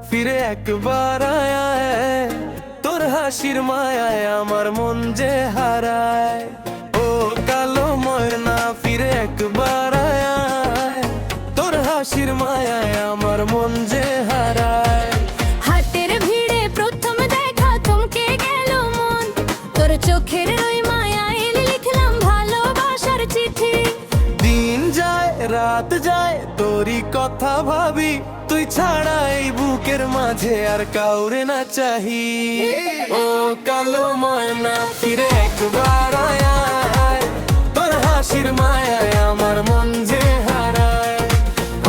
ফিরে একবার আয়, তোর হাসির মায়ায় আমার মন যে হারায়। ও কালো ময়না ফিরে একবার আয়, তোর হাসির মায়ায় আমার মন যে হারায়। হাতের ভিড়ে প্রথম দেখা থমকে গেল মন, তোর চোখের ওই মায়ায় লিখলাম ভালোবাসার চিঠি। দিন যায় রাত যায় তোরই কথা ভাবি, তুই ছাড়া এই বুকের মাঝে আর কাউরে না চাহি। ও কালো ময়না ফিরে একবার আয়, তোর হাসির মায়ায় আমার মন যে হারায়।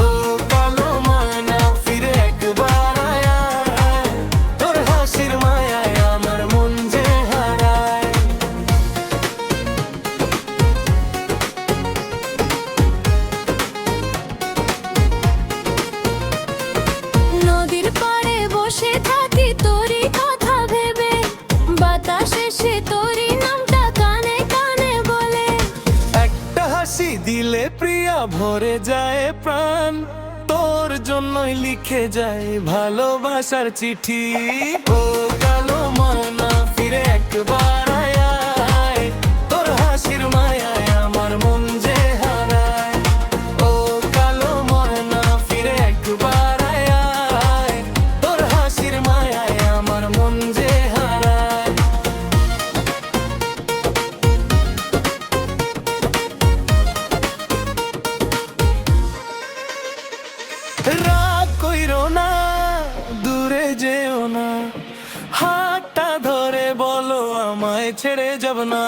ও কালো ময়না ফিরে একবার আয়, তোর হাসির মায়ায় আমার মন যে হারায়। নদীর পাড়ে বসে থাকি তোরই কথা ভেবে, বাতাস এসে তোরই নামটা কানে কানে বলে। একটা হাসি দিলে প্রিয়া ভরে যায় প্রাণ, তোর জন্যই লিখে যায় ভালোবাসার চিঠি। ও কালো ময়না ফিরে একবার আয়, তোর হাসির মায়ায় আমার মন যে হারায়। ও কালো ময়না ফিরে একবার আয়, তোর হাসির মায়ায় আমার মন যে হারায়। রাগ কইরো না, দূরে যেও না, হাতটা ধরে বলো আমায় ছেড়ে যাব না।